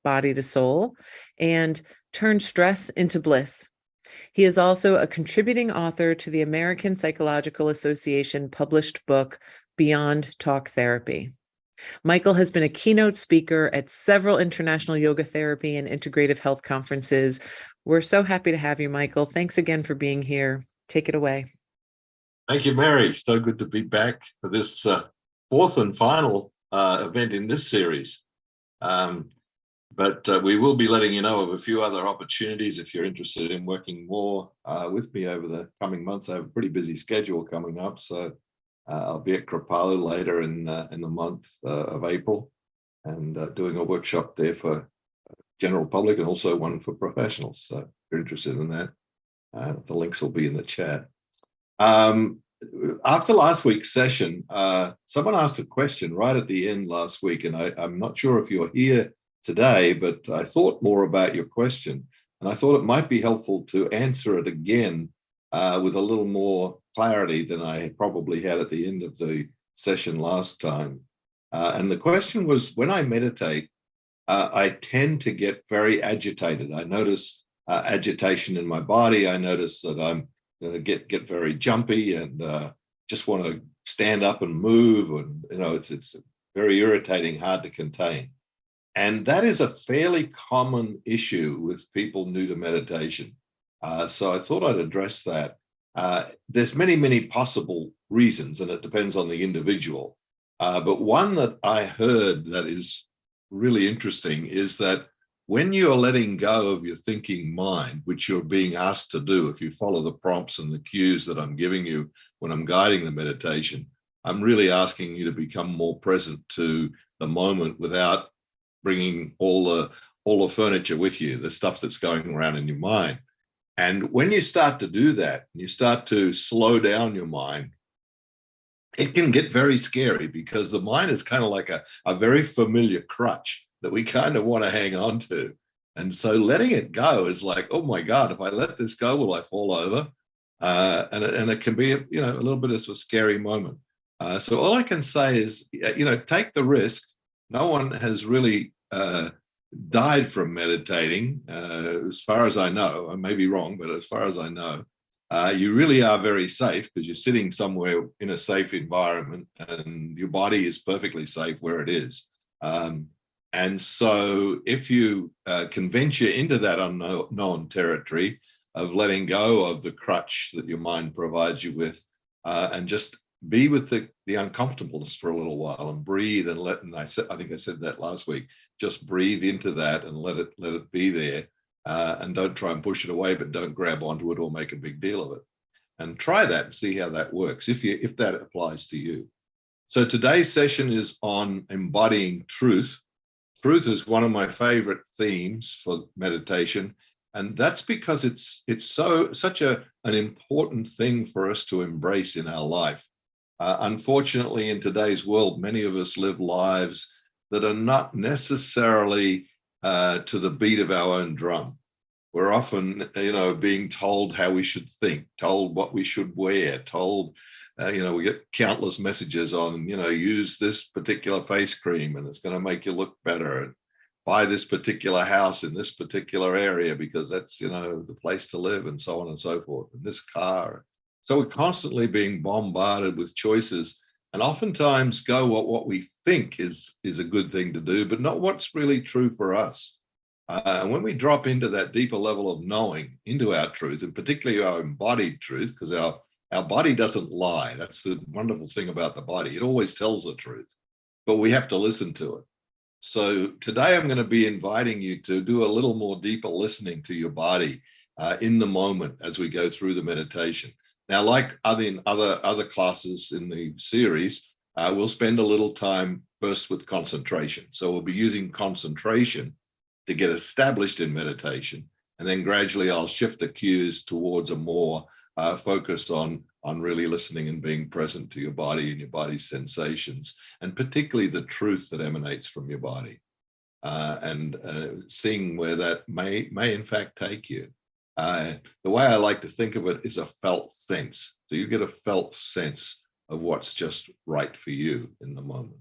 Body to Soul, and Turn Stress into Bliss. He is also a contributing author to the American Psychological Association published book, Beyond Talk Therapy. Michael has been a keynote speaker at several international yoga therapy and integrative health conferences. We're so happy to have you, Michael. Thanks again for being here. Take it away. Thank you, Mary. So good to be back for this fourth and final event in this series. But we will be letting you know of a few other opportunities if you're interested in working more with me over the coming months. I have a pretty busy schedule coming up, so I'll be at Kripalu later in the month of April, and doing a workshop there for general public and also one for professionals. So if you're interested in that, the links will be in the chat. After last week's session, someone asked a question right at the end last week, and I'm not sure if you're here today, but I thought more about your question, and I thought it might be helpful to answer it again with a little more clarity than I probably had at the end of the session last time. And the question was, when I meditate, I tend to get very agitated. I notice agitation in my body. I notice that I'm get very jumpy and just want to stand up and move, and it's very irritating, hard to contain. And that is a fairly common issue with people new to meditation. So I thought I'd address that. There's many possible reasons, and it depends on the individual. But one that I heard that is really interesting is that when you're letting go of your thinking mind, which you're being asked to do, if you follow the prompts and the cues that I'm giving you when I'm guiding the meditation, I'm really asking you to become more present to the moment without bringing all the furniture with you, the stuff that's going around in your mind. And when you start to do that, you start to slow down your mind, it can get very scary, because the mind is kind of like a very familiar crutch that we kind of want to hang on to. And so letting it go is like, oh my God, if I let this go, will I fall over? And it can be a little bit of a scary moment. So all I can say is, take the risk. No one has really died from meditating, as far as I know. I may be wrong, but as far as I know, you really are very safe, because you're sitting somewhere in a safe environment and your body is perfectly safe where it is. And so if you can venture into that unknown territory of letting go of the crutch that your mind provides you with, and just be with the uncomfortableness for a little while, and breathe and I think I said that last week, just breathe into that and let it be there, and don't try and push it away, but don't grab onto it or make a big deal of it. And try that and see how that works, if that applies to you. So today's session is on embodying truth. Truth is one of my favorite themes for meditation, and that's because it's such an important thing for us to embrace in our life. Unfortunately, in today's world, many of us live lives that are not necessarily to the beat of our own drum. We're often, being told how we should think, told what we should wear, told, we get countless messages on, use this particular face cream and it's going to make you look better, and buy this particular house in this particular area because that's, the place to live, and so on and so forth, and this car. So we're constantly being bombarded with choices, and oftentimes go what we think is a good thing to do, but not what's really true for us. And when we drop into that deeper level of knowing, into our truth, and particularly our embodied truth, because our body doesn't lie. That's the wonderful thing about the body. It always tells the truth, but we have to listen to it. So today I'm going to be inviting you to do a little more deeper listening to your body in the moment as we go through the meditation. Now, like other classes in the series, we'll spend a little time first with concentration. So we'll be using concentration to get established in meditation, and then gradually I'll shift the cues towards a more focus on really listening and being present to your body and your body's sensations, and particularly the truth that emanates from your body, and seeing where that may in fact take you. The way I like to think of it is a felt sense. So you get a felt sense of what's just right for you in the moment.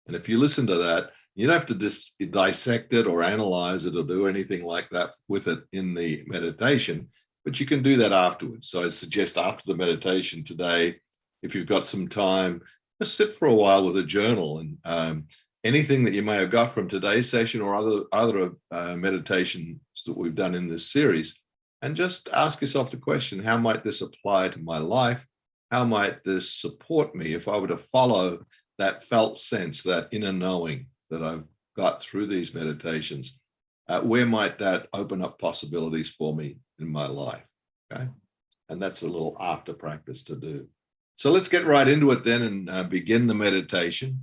And if you listen to that, You don't have to dissect it or analyze it or do anything like that with it in the meditation, but you can do that afterwards. So I suggest after the meditation today, if you've got some time, just sit for a while with a journal and anything that you may have got from today's session or other meditations that we've done in this series, and just ask yourself the question, how might this apply to my life? How might this support me if I were to follow that felt sense, that inner knowing that I've got through these meditations? Where might that open up possibilities for me in my life? Okay. And that's a little after practice to do. So let's get right into it then and begin the meditation.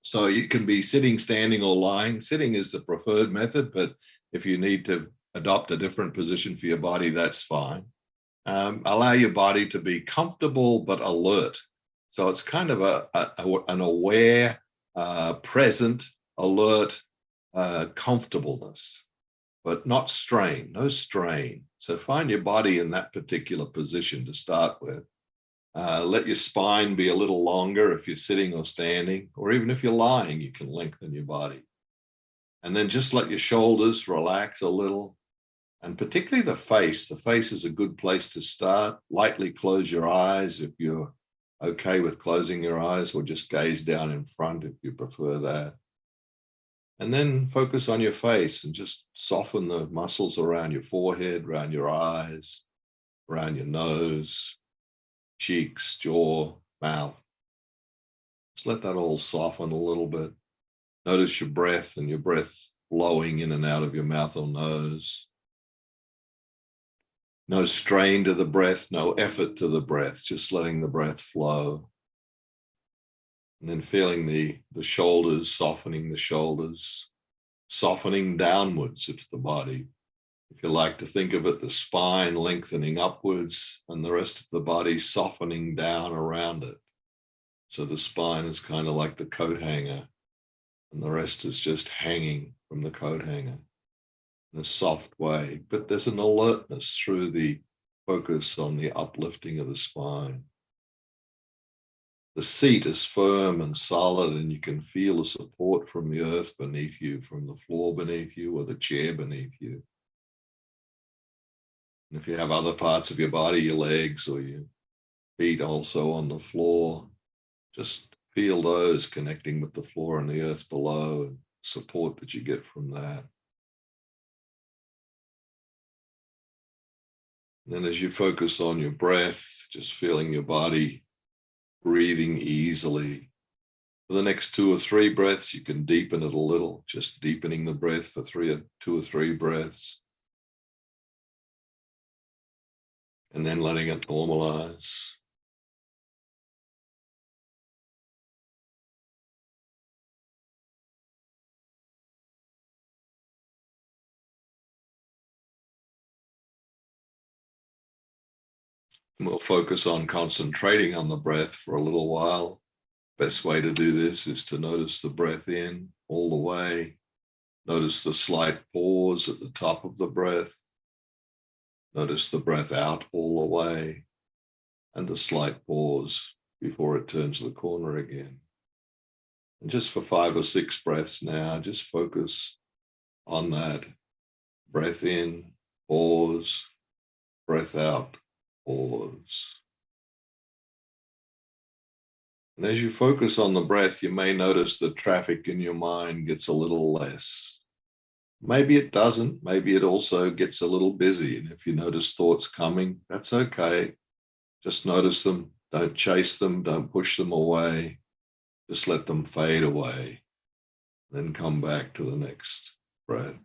So you can be sitting, standing, or lying. Sitting is the preferred method, but if you need to adopt a different position for your body, that's fine. Allow your body to be comfortable but alert. So it's kind of an aware, present, alert comfortableness, but not strain, no strain. So find your body in that particular position to start with. Let your spine be a little longer if you're sitting or standing, or even if you're lying, you can lengthen your body. And then just let your shoulders relax a little, and particularly the face. The face is a good place to start. Lightly close your eyes if you're okay with closing your eyes, or just gaze down in front if you prefer that. And then focus on your face and just soften the muscles around your forehead, around your eyes, around your nose, cheeks, jaw, mouth. Just let that all soften a little bit. Notice your breath and your breath blowing in and out of your mouth or nose. No strain to the breath, no effort to the breath, just letting the breath flow. And then feeling the shoulders, softening the shoulders, softening downwards of the body. If you like to think of it, the spine lengthening upwards and the rest of the body softening down around it. So the spine is kind of like the coat hanger, and the rest is just hanging from the coat hanger in a soft way. But there's an alertness through the focus on the uplifting of the spine. The seat is firm and solid, and you can feel the support from the earth beneath you, from the floor beneath you, or the chair beneath you. And if you have other parts of your body, your legs or your feet also on the floor, just feel those connecting with the floor and the earth below, and support that you get from that. And then as you focus on your breath, just feeling your body breathing easily. For the next 2 or 3 breaths, you can deepen it a little, just deepening the breath for 2 or 3 breaths. And then letting it normalize. And we'll focus on concentrating on the breath for a little while. Best way to do this is to notice the breath in all the way. Notice the slight pause at the top of the breath. Notice the breath out all the way, and the slight pause before it turns the corner again. And just for 5 or 6 breaths now, just focus on that. Breath in, pause, breath out, pause. And as you focus on the breath, you may notice the traffic in your mind gets a little less. Maybe it doesn't. Maybe it also gets a little busy. And if you notice thoughts coming, that's okay. Just notice them. Don't chase them. Don't push them away. Just let them fade away. Then come back to the next breath.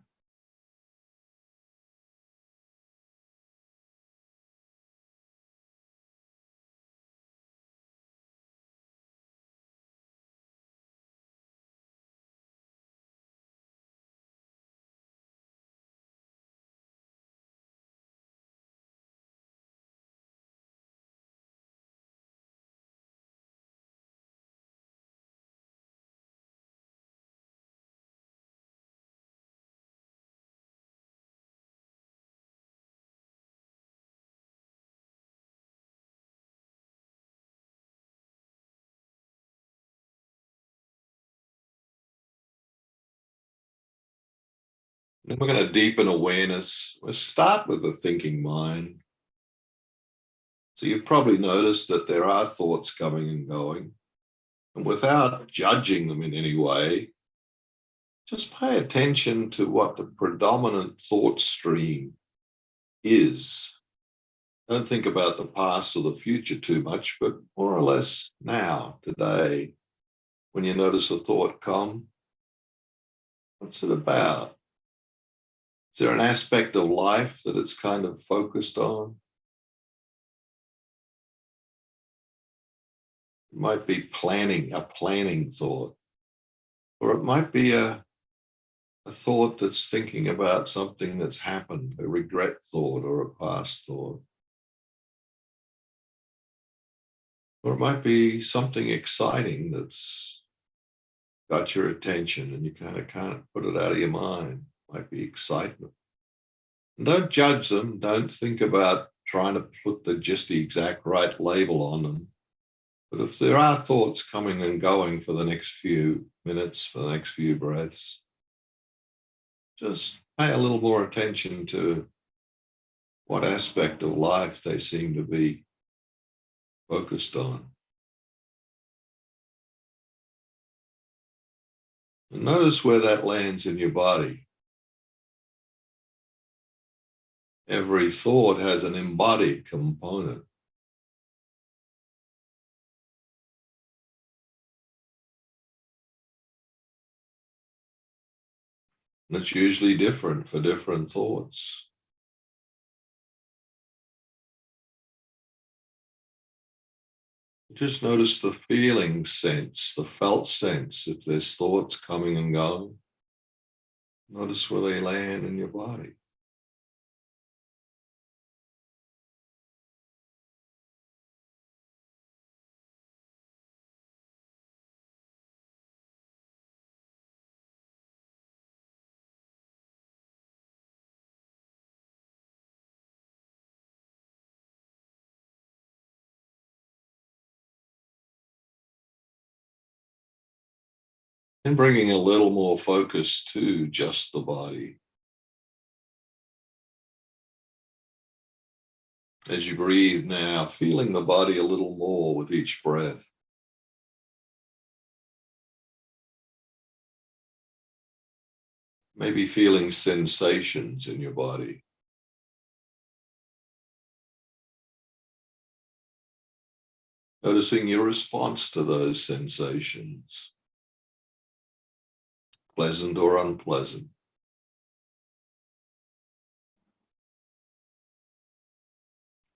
Then we're going to deepen awareness. We'll start with the thinking mind. So you've probably noticed that there are thoughts coming and going. And without judging them in any way, just pay attention to what the predominant thought stream is. Don't think about the past or the future too much, but more or less now, today, when you notice a thought come, what's it about? Is there an aspect of life that it's kind of focused on? It might be planning, a planning thought, or it might be a thought that's thinking about something that's happened, a regret thought or a past thought. Or it might be something exciting that's got your attention and you kind of can't put it out of your mind. It might be excitement. And don't judge them. Don't think about trying to put just the exact right label on them. But if there are thoughts coming and going for the next few minutes, for the next few breaths, just pay a little more attention to what aspect of life they seem to be focused on. And notice where that lands in your body. Every thought has an embodied component. And it's usually different for different thoughts. Just notice the feeling sense, the felt sense. If there's thoughts coming and going, notice where they land in your body. And bringing a little more focus to just the body. As you breathe now, feeling the body a little more with each breath. Maybe feeling sensations in your body. Noticing your response to those sensations, pleasant or unpleasant.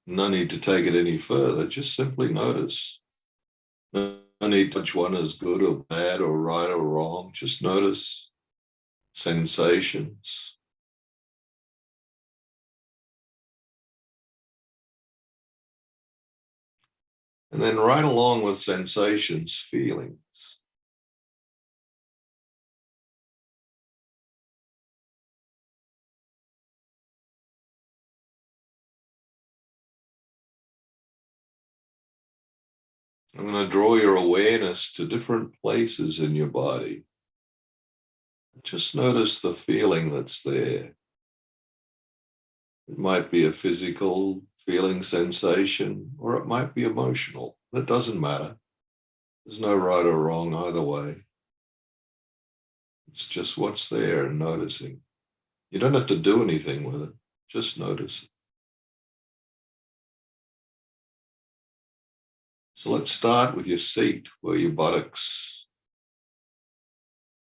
No need to take it any further, just simply notice. No need to judge one as good or bad or right or wrong, just notice sensations. And then right along with sensations, feelings. I'm going to draw your awareness to different places in your body. Just notice the feeling that's there. It might be a physical feeling sensation, or it might be emotional. It doesn't matter. There's no right or wrong either way. It's just what's there and noticing. You don't have to do anything with it. Just notice it. So let's start with your seat, where your buttocks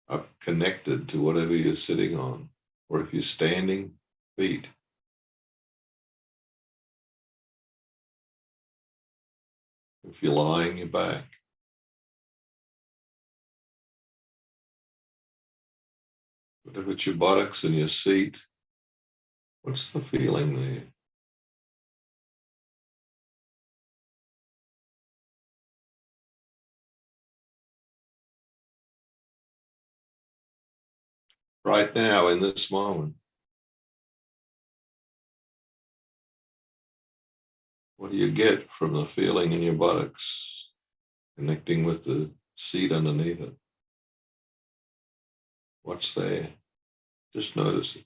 are connected to whatever you're sitting on, or if you're standing, feet. If you're lying, your back. But if it's your buttocks and your seat, what's the feeling there? Right now, in this moment, what do you get from the feeling in your buttocks, connecting with the seat underneath it? What's there? Just notice it.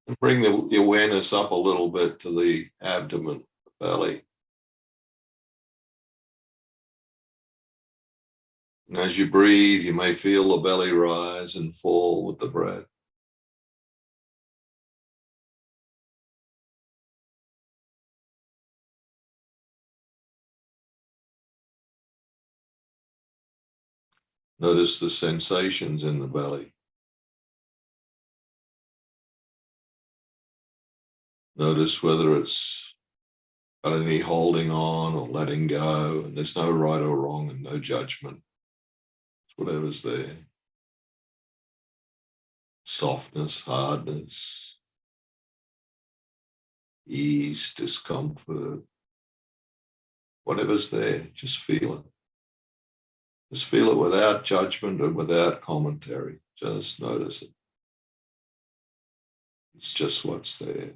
And bring the awareness up a little bit to the abdomen, the belly. And as you breathe, you may feel the belly rise and fall with the breath. Notice the sensations in the belly. Notice whether it's got any holding on or letting go. And there's no right or wrong and no judgment. It's whatever's there. Softness, hardness, ease, discomfort. Whatever's there, just feel it. Just feel it without judgment and without commentary. Just notice it. It's just what's there.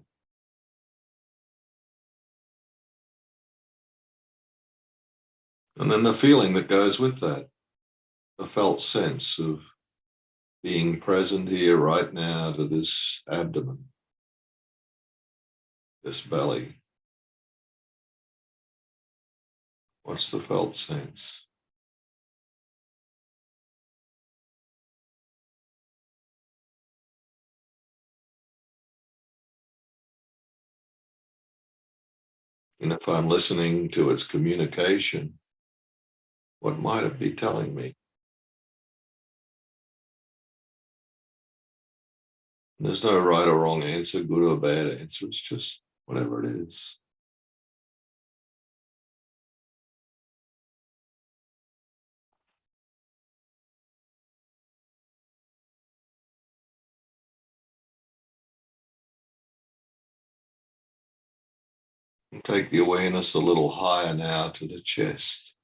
And then the feeling that goes with that, the felt sense of being present here right now to this abdomen, this belly. What's the felt sense? And if I'm listening to its communication, what might it be telling me? There's no right or wrong answer, good or bad answer. It's just whatever it is. And take the awareness a little higher now to the chest.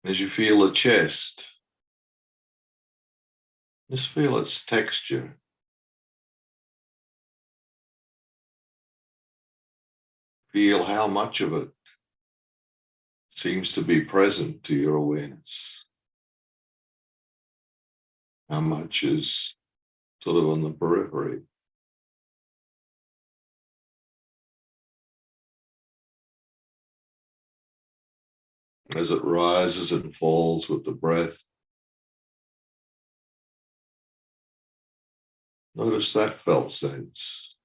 As you feel the chest, just feel its texture. Feel how much of it seems to be present to your awareness. How much is sort of on the periphery. As it rises and falls with the breath, notice that felt sense.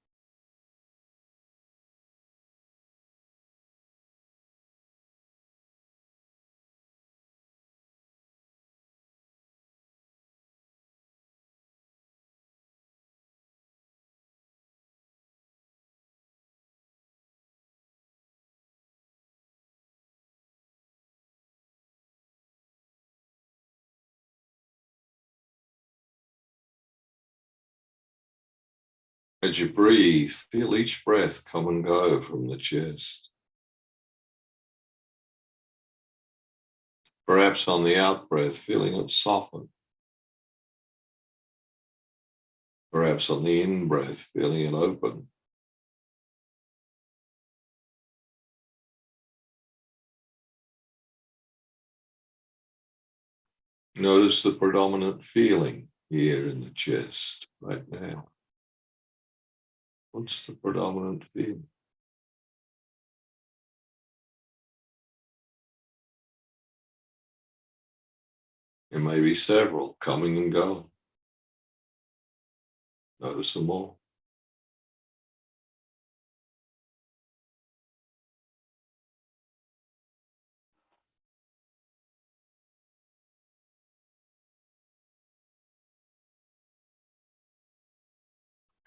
As you breathe, feel each breath come and go from the chest. Perhaps on the out breath, feeling it soften. Perhaps on the in breath, feeling it open. Notice the predominant feeling here in the chest right now. What's the predominant feeling? There may be several coming and going. Notice them all.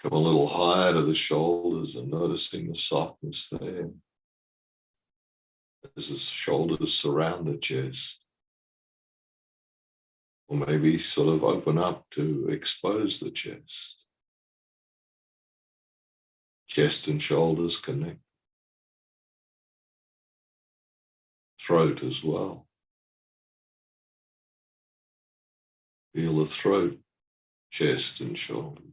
Come a little higher to the shoulders and noticing the softness there as the shoulders surround the chest. Or maybe sort of open up to expose the chest. Chest and shoulders connect. Throat as well. Feel the throat, chest and shoulders.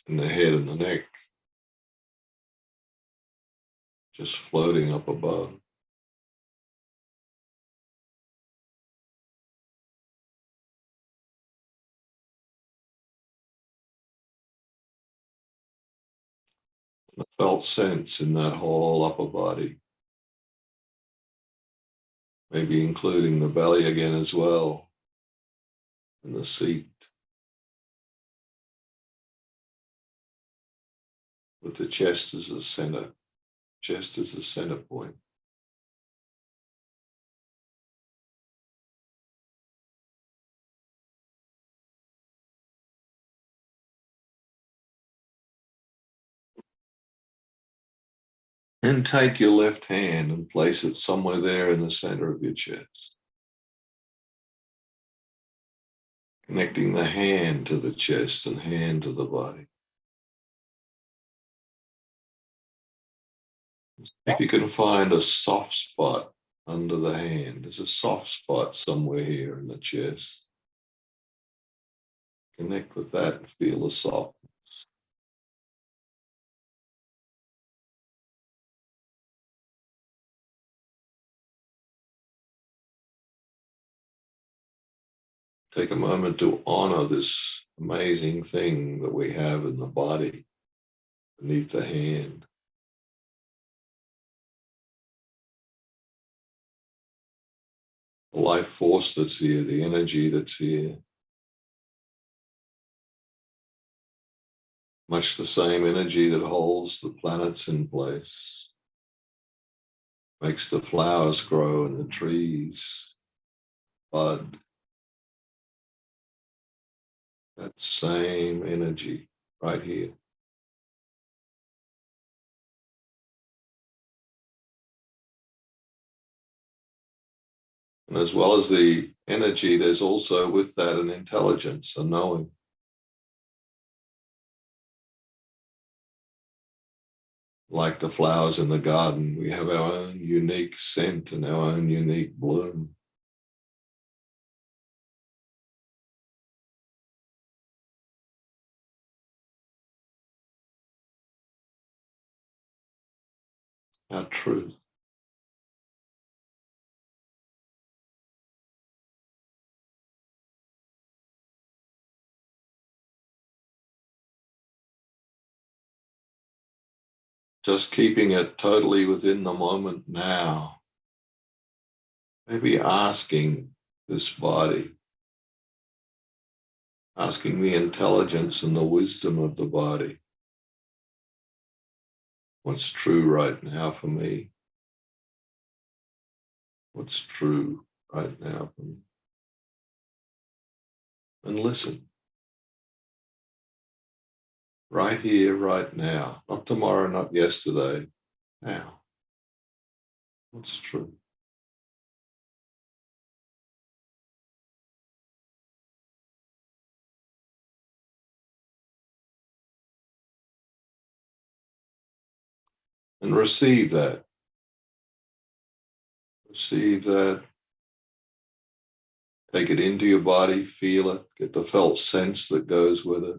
in the head and the neck, just floating up above. The felt sense in that whole upper body, maybe including the belly again as well, and the seat, with the chest as the center, chest as the center point. And take your left hand and place it somewhere there in the center of your chest, connecting the hand to the chest and hand to the body. If you can find a soft spot under the hand, there's a soft spot somewhere here in the chest. Connect with that and feel the softness. Take a moment to honor this amazing thing that we have in the body beneath the hand. The life force that's here, the energy that's here. Much the same energy that holds the planets in place, makes the flowers grow and the trees bud. That same energy right here. And as well as the energy, there's also with that an intelligence, a knowing. Like the flowers in the garden, we have our own unique scent and our own unique bloom. Our truth. Just keeping it totally within the moment now. Maybe asking this body, asking the intelligence and the wisdom of the body. What's true right now for me? What's true right now for me? And listen. Right here, right now. Not tomorrow, not yesterday. Now. What's true? And receive that. Receive that. Take it into your body, feel it, get the felt sense that goes with it.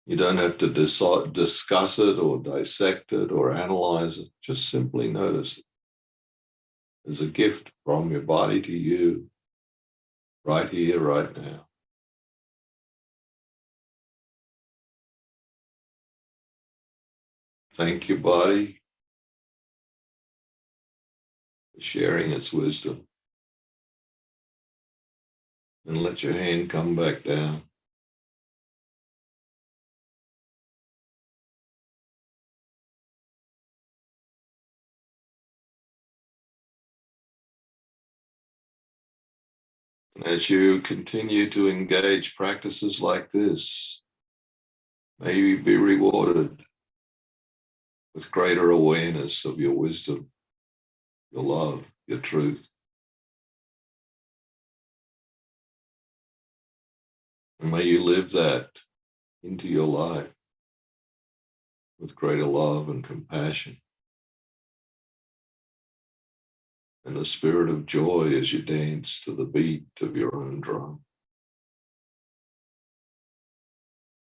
You don't have to discuss it or dissect it or analyze it. Just simply notice it as a gift from your body to you, right here, right now. Thank your body for sharing its wisdom. And let your hand come back down. And as you continue to engage practices like this, may you be rewarded with greater awareness of your wisdom, your love, your truth. And may you live that into your life with greater love and compassion. and the spirit of joy as you dance to the beat of your own drum.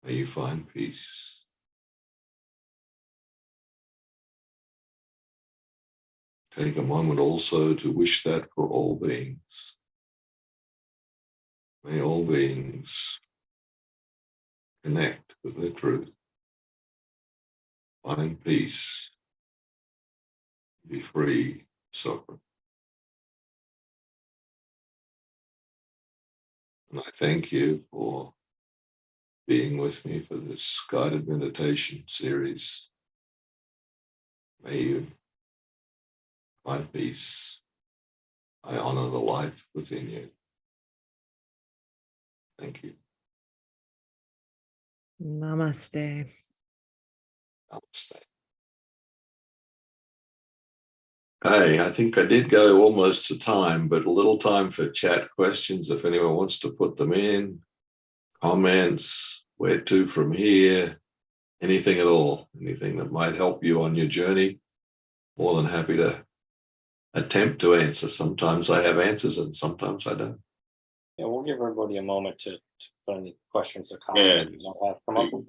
May you find peace. Take a moment also to wish that for all beings. May all beings connect with their truth, find peace, be free, suffering. And I thank you for being with me for this guided meditation series. May you find peace. I honor the light within you. Thank you. Namaste. Namaste. Hey, I think I did go almost to time, but a little time for chat questions if anyone wants to put them in. Comments, where to from here, anything at all, anything that might help you on your journey. More than happy to attempt to answer. Sometimes I have answers and sometimes I don't. Yeah, we'll give everybody a moment to put any questions or comments that you might have come up with.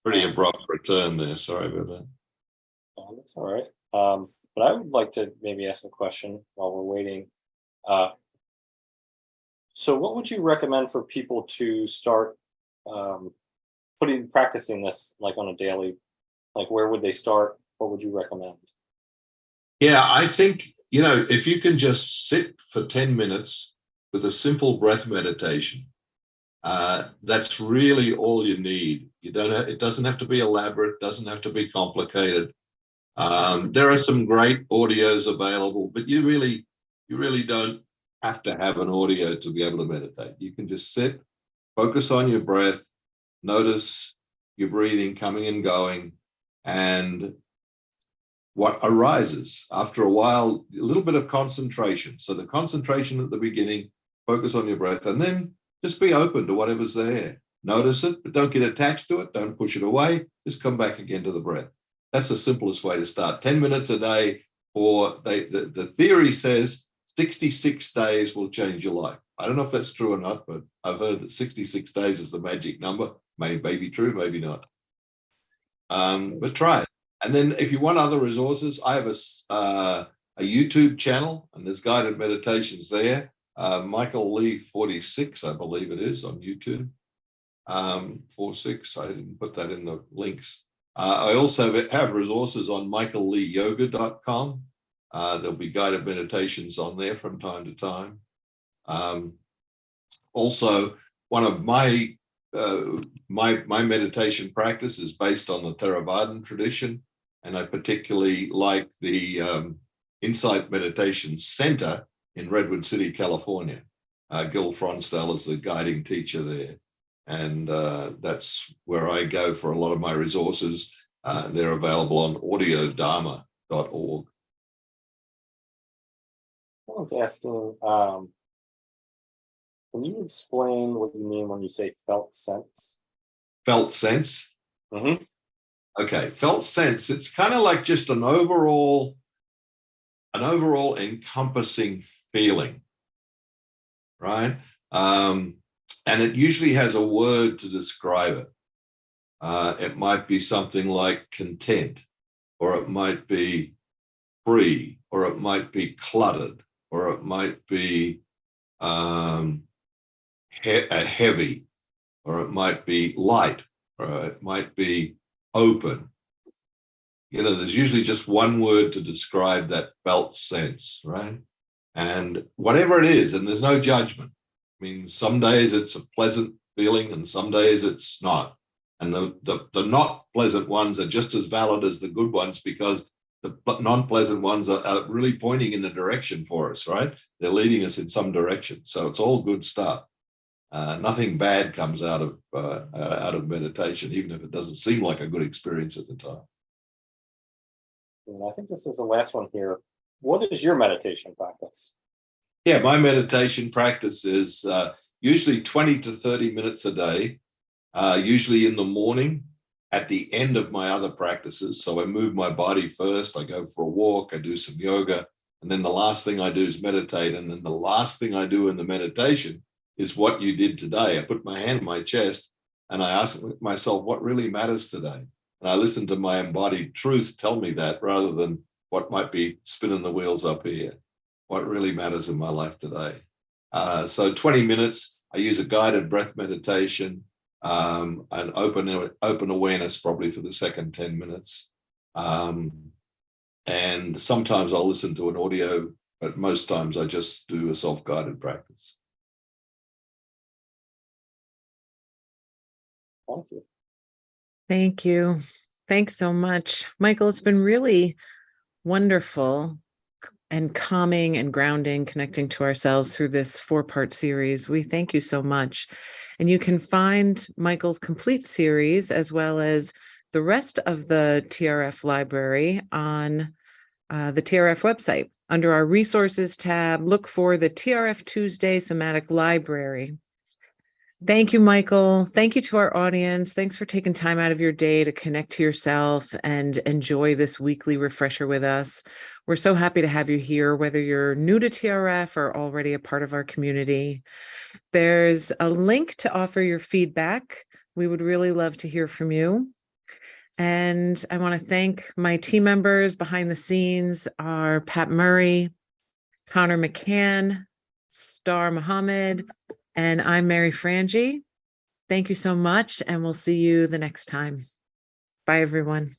Pretty abrupt return there. Sorry about that. That's all right. But I would like to maybe ask a question while we're waiting. So what would you recommend for people to start practicing this like on a daily, like where would they start? What would you recommend? Yeah, I think, if you can just sit for 10 minutes with a simple breath meditation, that's really all you need. It doesn't have to be elaborate, doesn't have to be complicated. There are some great audios available, but you really don't have to have an audio to be able to meditate. You can just sit, focus on your breath, notice your breathing coming and going, and what arises after a while, a little bit of concentration. So the concentration at the beginning, focus on your breath, and then just be open to whatever's there. Notice it, but don't get attached to it. Don't push it away. Just come back again to the breath. That's the simplest way to start. 10 minutes a day, the theory says 66 days will change your life. I don't know if that's true or not, but I've heard that 66 days is the magic number. May be true, maybe not. But try it. And then if you want other resources, I have a YouTube channel, and there's guided meditations there. Michael Lee 46, I believe it is, on YouTube. 46, I didn't put that in the links. I also have resources on michaelleeyoga.com. There'll be guided meditations on there from time to time. Also, one of my meditation practice is based on the Theravadan tradition, and I particularly like the Insight Meditation Center in Redwood City, California. Gil Fronsdal is the guiding teacher there, and that's where I go for a lot of my resources. They're available on audiodharma.org. I was asking, can you explain what you mean when you say felt sense? Felt sense? Mm-hmm. Okay, felt sense. It's kind of like just an overall encompassing feeling, right? And it usually has a word to describe it. It might be something like content, or it might be free, or it might be cluttered, or it might be heavy, or it might be light, or it might be open. There's usually just one word to describe that felt sense, right? And whatever it is, and there's no judgment. I mean, some days it's a pleasant feeling and some days it's not. And the not pleasant ones are just as valid as the good ones, because the non-pleasant ones are really pointing in a direction for us, right? They're leading us in some direction. So it's all good stuff. Nothing bad comes out of meditation, even if it doesn't seem like a good experience at the time. And I think this is the last one here. What is your meditation practice? Yeah, my meditation practice is usually 20 to 30 minutes a day, usually in the morning at the end of my other practices. So I move my body first, I go for a walk, I do some yoga, And then the last thing I do is meditate. And then the last thing I do in the meditation is what you did today. I put my hand on my chest and I ask myself, what really matters today? And I listen to my embodied truth tell me that, rather than what might be spinning the wheels up here. What really matters in my life today? So 20 minutes, I use a guided breath meditation, and open awareness probably for the second 10 minutes. And sometimes I'll listen to an audio, but most times I just do a self-guided practice. Thank you. Thank you. Thanks so much, Michael. It's been really wonderful and calming and grounding, connecting to ourselves through this 4-part series. We thank you so much. And you can find Michael's complete series as well as the rest of the TRF library on the TRF website. Under our resources tab, look for the TRF Tuesday Somatic Library. Thank you, Michael. Thank you to our audience. Thanks for taking time out of your day to connect to yourself and enjoy this weekly refresher with us. We're so happy to have you here, whether you're new to TRF or already a part of our community. There's a link to offer your feedback. We would really love to hear from you. And I want to thank my team members behind the scenes are Pat Murray, Connor McCann, Star Muhammad, and I'm Mary Frangie. Thank you so much, and we'll see you the next time. Bye, everyone.